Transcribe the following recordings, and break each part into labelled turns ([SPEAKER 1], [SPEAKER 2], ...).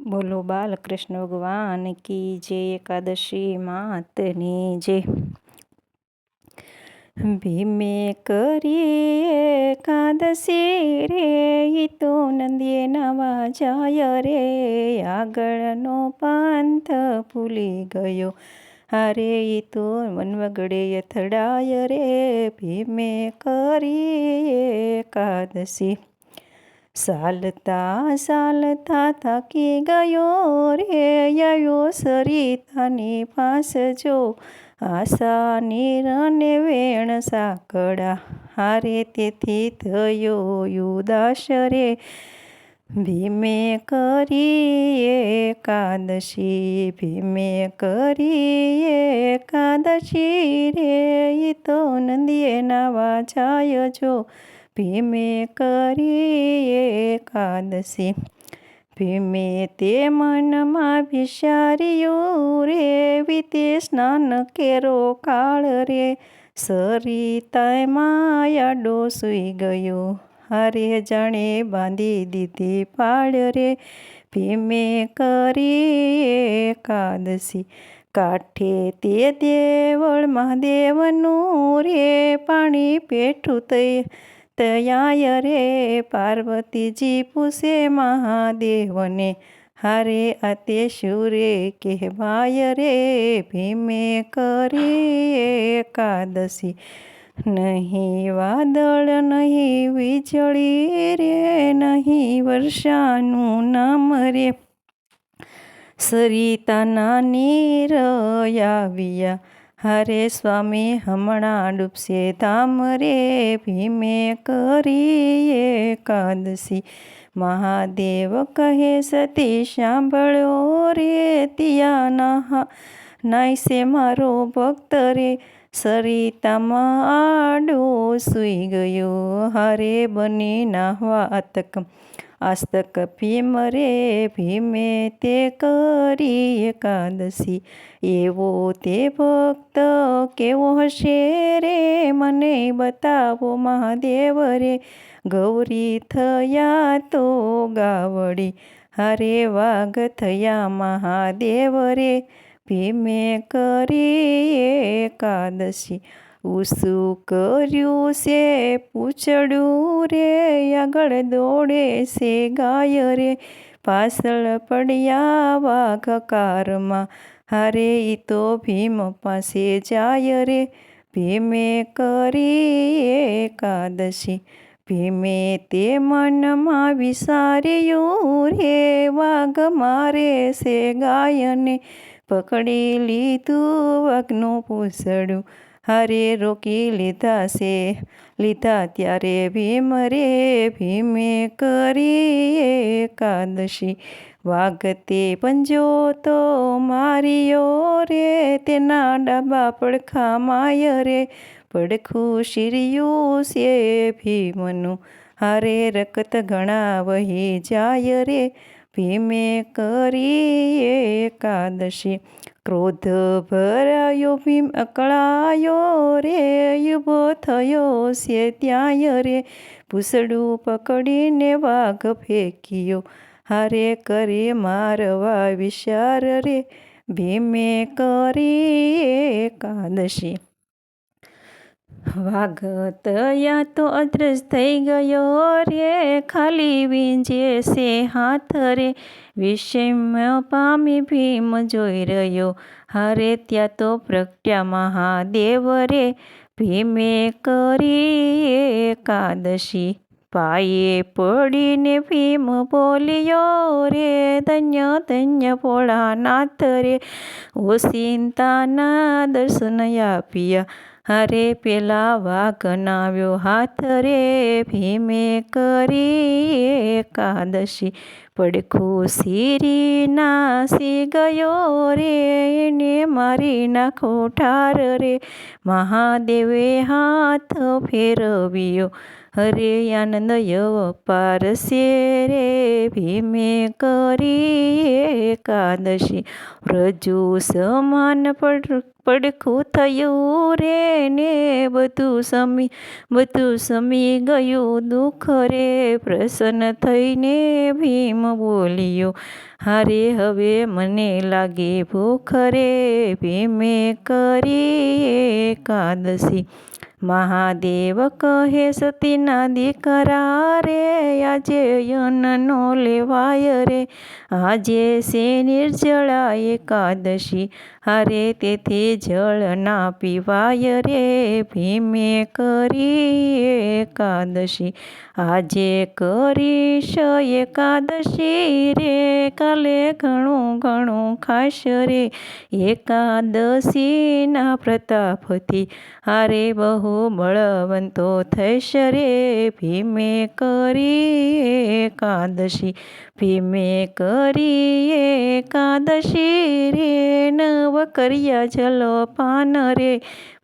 [SPEAKER 1] બોલો બાલકૃષ્ણ ભગવાન કી જય. એકાદશી માતની જય. ભીમે કરી એકાદશી રે, ઈ તો નંદીએ નાવા જાય રે. આગળનો પંથ ભૂલી ગયો, હારે ઈ તો વનવગડે અથડાય રે. ભીમે કરી એકાદશી, ચાલતા ચાલતા થાકી ગયો રે. આવ્યો સરિતાની પાસ જો, આશા નીરને વેણ સાંકળા, હારે તેથી થયો ઉદાસ રે. ભીમે કરી એકાદશી, ભીમે કરી એકાદશી રે. ઈ તો નંદીએ નાવા જાય જો, ભીમે કરી એકાદશી. ભીમે તે મનમાં વિચાર્યું રે, વીતે સ્નાન કેરો કાળ રે. સરિતામાં આડો સૂઈ ગયો, હારે જાણે બાંધી દીધી પાળ રે. ભીમે કરી એકાદશી, કાંઠે તે દેવળ મહાદેવનું રે. પાણી પેઠું તયાય રે. પાર્વતીજી પૂછે મહાદેવને, હારે આ તે શું રે કહેવાય રે. ભીમે કરી એકાદશી, નહીં વાદળ નહીં વીજળી રે, નહીં વર્ષાનું નામ રે. સરિતાના નીર આવ્યા, હારે સ્વામી હમણાં ડૂબશે ધામ રે. ભીમે કરી એકાદશી, મહાદેવ કહે સતી સાંભળ્યો રે. ત્યાં નાય છે મારો ભક્ત રે. સરિતામાં આડો સૂઈ ગયો, હારે બની નાહવા આસ્તક ભીમ રે. ભીમે તે કરી એકાદશી, એવો તે ભક્ત કેવો હશે રે. મને બતાવો મહાદેવ રે. ગૌરી થયા તો ગાવડી, હારે વાઘ થયા મહાદેવ રે. ભીમે કરી એકાદશી, ઉસું કર્યું છે પૂછડું રે. આગળ દોડે છે ગાય રે, પાછળ પડ્યા વાઘ કારમાં, હારે ઈ તો ભીમ પાસે જાય રે. ભીમે કરી એકાદશી, ભીમે તે મનમાં વિચાર્યું રે. વાઘ મારે છે ગાયને, પકડી લીધું વાઘનું પૂંછડું, હારે રોકી લીધા ત્યારે ભીમ રે. ભીમે કરી એકાદશી, વાઘ તે પંજો તો માર્યો રે. તેના ડાબા પડખા માય રે, પડખું શીર્યું છે ભીમનું, હારે રક્ત ઘણા વહી જાય રે. ભીમે કરી એકાદશી, ક્રોધ ભરાયો ભીમ અકળાયો રે. ઊભો થયો છે ત્યાંય રે, પૂંછડું પકડીને વાઘ ફેંક્યો, હારે કરી મારવા વિચાર રે. ભીમે કરી એકાદશી, વાઘ તયા તો અદ્રશ્ય થઈ ગયો રે. ખાલી વીંજે છે હાથ રે. વિસ્મય પામી ભીમ જોઈ રહ્યો, હારે ત્યાં તો પ્રગટ્યા મહાદેવ રે. ભીમે કરી એકાદશી, પાયે પડીને ભીમ બોલ્યો રે. ધન્ય ધન્ય ભોળાનાથ રે. ઓચિંતાના દર્શન આપ્યા, હારે પેલા વાઘ નાવ્યો હાથ રે. ભીમે કરી એકાદશી, પડખું શીરી નાસી ગયો રે. એને મારી નાખો ઠાર રે. મહાદેવે હાથ ફેરવ્યો, હરે આનંદ અપારશે રે ભીમે કરી એકાદશી. વ્રજુ સમાન પડખું થયું રે ને બધું સમી ગયું દુઃખ રે. પ્રસન્ન થઈને ભીમ બોલ્યો, હારે હવે મને લાગે ભૂખ રે ભીમે કરી એકાદશી. મહાદેવ કહે, સતીના દીકરા રે આજે યનનો લેવાય રે. આજે છે નિર્જળા એકાદશી, હારે તેથી જળ ના પીવાય રે ભીમે કરી એકાદશી. આજે કરીશ એકાદશી રે કાલે ઘણું ખાશ રે. એકાદશીના પ્રતાપથી હારે બહુ બળવંતો થઈશ રે ભીમે કરી એકાદશી. ભીમે કરી એકાદશી રે નવ કર્યા જલપાન રે.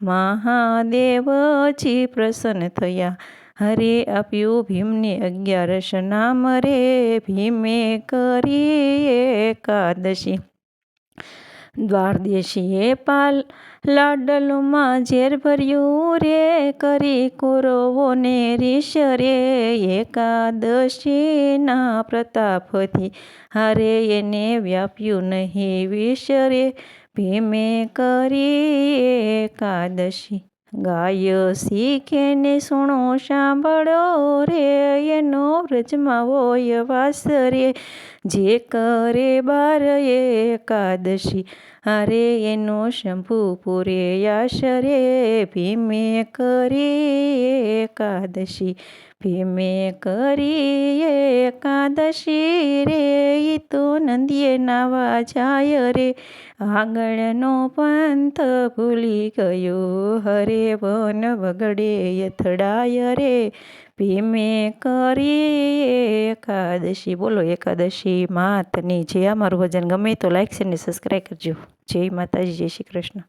[SPEAKER 1] મહાદેવજી પ્રસન્ન થયા, હરે આપ્યું ભીમને 11 નામ રે ભીમે કરી એકાદશી. દ્વારદેશીએ લાડલુમાં ઝેર ભર્યું રે કરી કૌરવોને રીસ રે. એકાદશીના પ્રતાપથી હારે એને વ્યાપ્યું નહીં વિષ રે ભીમે કરી એકાદશી. ગાય શીખે ને સુણો સાંભળો રે એનો વ્રજમાં હોય વાસ રે. જે કરે 12 એકાદશી હારે એનો શંભુ પૂરે યાશ રે ભીમે કરી એકાદશી. ભીમે કરી એકાદશી રે ઈ તો નદીએ નાવા જાય રે. આગળનો પંથ ભૂલી ગયો હરે વન વગડે અથડાય રે ભીમે કરી એકાદશી. બોલો એકાદશી માતની જય. અમારું ભજન ગમે તો લાઈક શેર ને સબસ્ક્રાઈબ કરજો. જય માતાજી, જય શ્રી કૃષ્ણ.